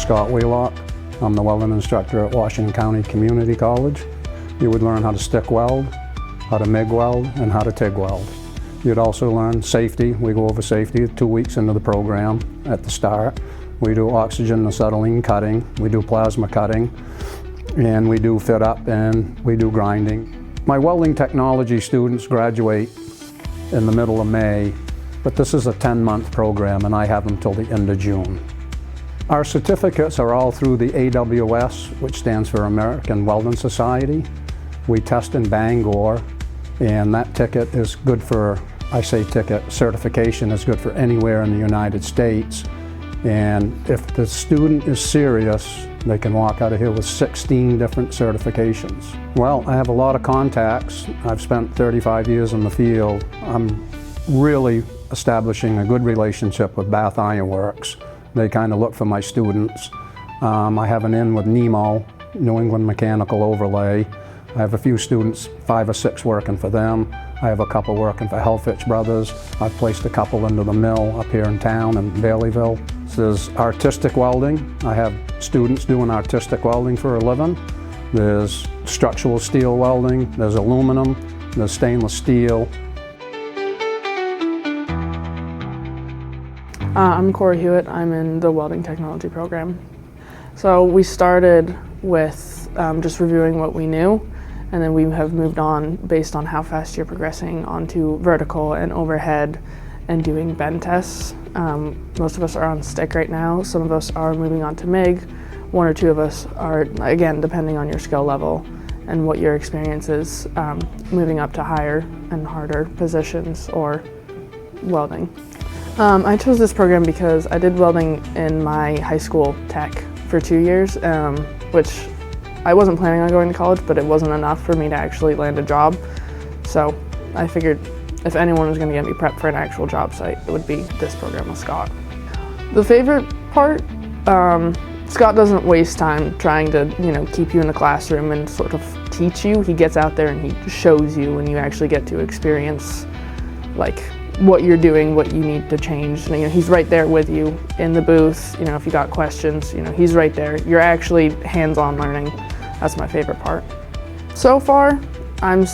Scott Wheelock. I'm the welding instructor at Washington County Community College. You would learn how to stick weld, how to MIG weld, and how to TIG weld. You'd also learn safety. We go over safety 2 weeks into the program at the start. We do oxygen acetylene cutting, we do plasma cutting, and we do fit up and we do grinding. My welding technology students graduate in the middle of May, but this is a 10-month program and I have them till the end of June. Our certificates are all through the AWS, which stands for American Welding Society. We test in Bangor, and that ticket is good for, certification is good for anywhere in the United States. And if the student is serious, they can walk out of here with 16 different certifications. Well, I have a lot of contacts. I've spent 35 years in the field. I'm really establishing a good relationship with Bath Iron Works. They kind of look for my students. I have an in with NEMO, New England Mechanical Overlay. I have a few students, 5 or 6 working for them. I have a couple working for Helfich Brothers. I've placed a couple into the mill up here in town in Baileyville. There's artistic welding. I have students doing artistic welding for a living. There's structural steel welding, there's aluminum, there's stainless steel. I'm Corey Hewitt. I'm in the welding technology program. So we started with just reviewing what we knew, and then we have moved on based on how fast you're progressing onto vertical and overhead and doing bend tests. Most of us are on stick right now. Some of us are moving on to MIG. 1 or 2 of us are, again, depending on your skill level and what your experience is, moving up to higher and harder positions or welding. I chose this program because I did welding in my high school tech for 2 years, which I wasn't planning on going to college, but it wasn't enough for me to actually land a job. So I figured if anyone was going to get me prepped for an actual job site, it would be this program with Scott. The favorite part, Scott doesn't waste time trying to, keep you in the classroom and sort of teach you. He gets out there and he shows you, and you actually get to experience what you're doing, what you need to change. And, he's right there with you in the booth. If you got questions, he's right there. You're actually hands-on learning. That's my favorite part. So far, I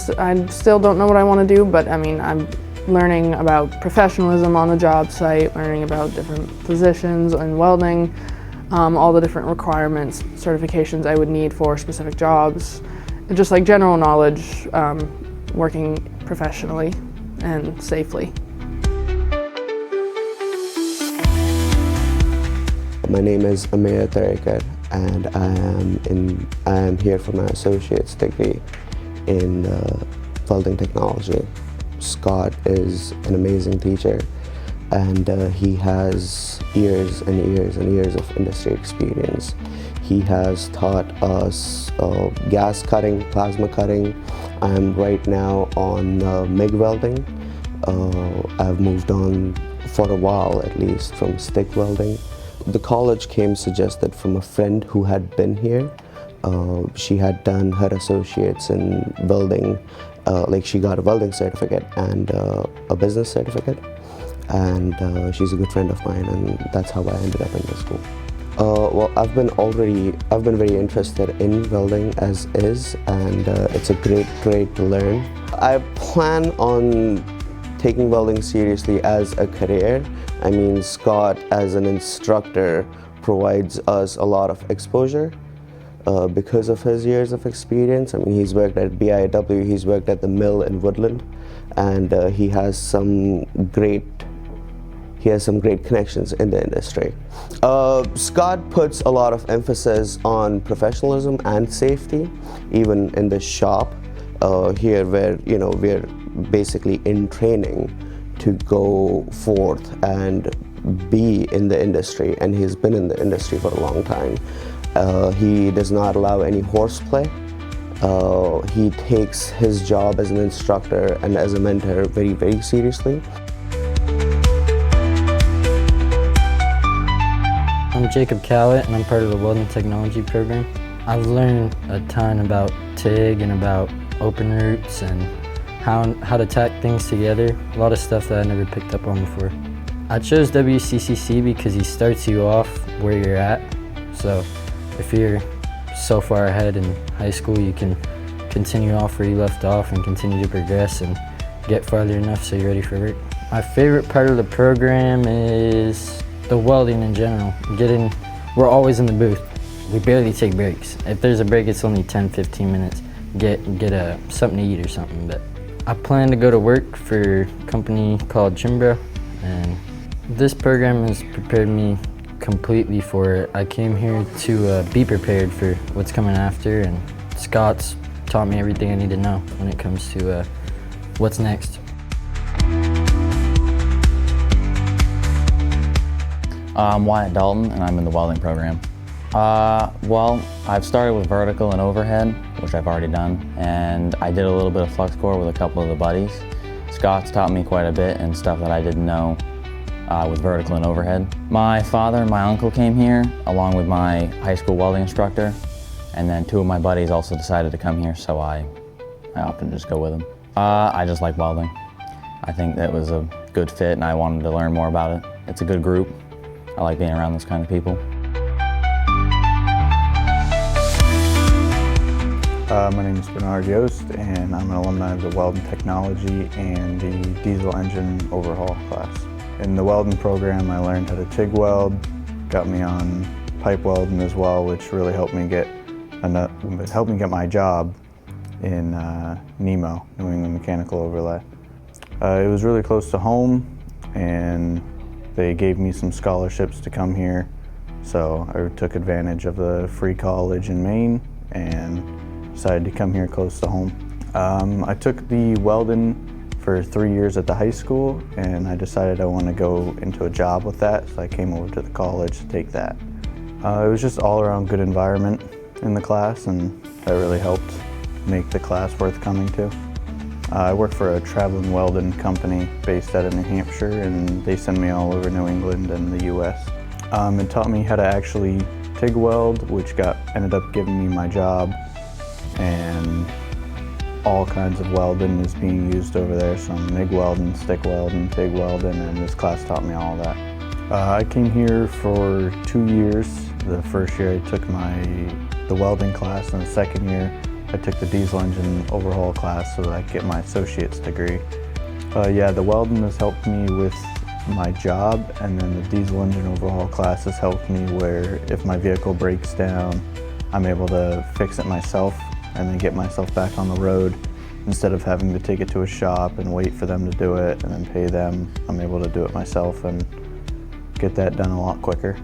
still don't know what I want to do, but I'm learning about professionalism on the job site, learning about different positions and welding, all the different requirements, certifications I would need for specific jobs, and just general knowledge, working professionally and safely. My name is Amir Tarekar, and I am here for my associate's degree in welding technology. Scott is an amazing teacher, and he has years and years and years of industry experience. He has taught us gas cutting, plasma cutting. I'm right now on MIG welding. I've moved on for a while, at least, from stick welding. The college came suggested from a friend who had been here. She had done her associates in welding, she got a welding certificate and a business certificate, and she's a good friend of mine, and that's how I ended up in this school. Well, I've been very interested in welding as is, and it's a great trade to learn. I plan on taking welding seriously as a career. Scott, as an instructor, provides us a lot of exposure because of his years of experience. He's worked at BIW, he's worked at the mill in Woodland, and he has some great connections in the industry. Scott puts a lot of emphasis on professionalism and safety, even in the shop here, where we're basically in training to go forth and be in the industry, and he's been in the industry for a long time. He does not allow any horseplay. He takes his job as an instructor and as a mentor very, very seriously. I'm Jacob Cowett, and I'm part of the welding technology program. I've learned a ton about TIG and about open roots and how to tack things together. A lot of stuff that I never picked up on before. I chose WCCC because he starts you off where you're at. So if you're so far ahead in high school, you can continue off where you left off and continue to progress and get farther enough so you're ready for work. My favorite part of the program is the welding in general. We're always in the booth. We barely take breaks. If there's a break, it's only 10-15 minutes. Get something to eat or something. But I plan to go to work for a company called Chimbro, and this program has prepared me completely for it. I came here to be prepared for what's coming after, and Scott's taught me everything I need to know when it comes to what's next. I'm Wyatt Dalton, and I'm in the welding program. Well, I've started with vertical and overhead, which I've already done, and I did a little bit of flux core with a couple of the buddies. Scott's taught me quite a bit and stuff that I didn't know with vertical and overhead. My father and my uncle came here, along with my high school welding instructor, and then 2 of my buddies also decided to come here, so I opted to just go with them. I just like welding. I think that was a good fit, and I wanted to learn more about it. It's a good group. I like being around those kind of people. My name is Bernard Yost, and I'm an alumni of the Welding Technology and the Diesel Engine Overhaul class. In the welding program, I learned how to TIG weld, got me on pipe welding as well, which really helped me get my job in NEMO, New England Mechanical Overlay. It was really close to home, and they gave me some scholarships to come here, so I took advantage of the free college in Maine and decided to come here close to home. I took the welding for 3 years at the high school, and I decided I want to go into a job with that, so I came over to the college to take that. It was just all around good environment in the class, and that really helped make the class worth coming to. I work for a traveling welding company based out of New Hampshire, and they send me all over New England and the US. It taught me how to actually TIG weld, which ended up giving me my job, and all kinds of welding is being used over there, some MIG welding, stick welding, TIG welding, and this class taught me all that. I came here for 2 years. The first year I took the welding class, and the second year I took the diesel engine overhaul class so that I could get my associate's degree. Yeah, the welding has helped me with my job, and then the diesel engine overhaul class has helped me where if my vehicle breaks down, I'm able to fix it myself and then get myself back on the road. Instead of having to take it to a shop and wait for them to do it and then pay them, I'm able to do it myself and get that done a lot quicker.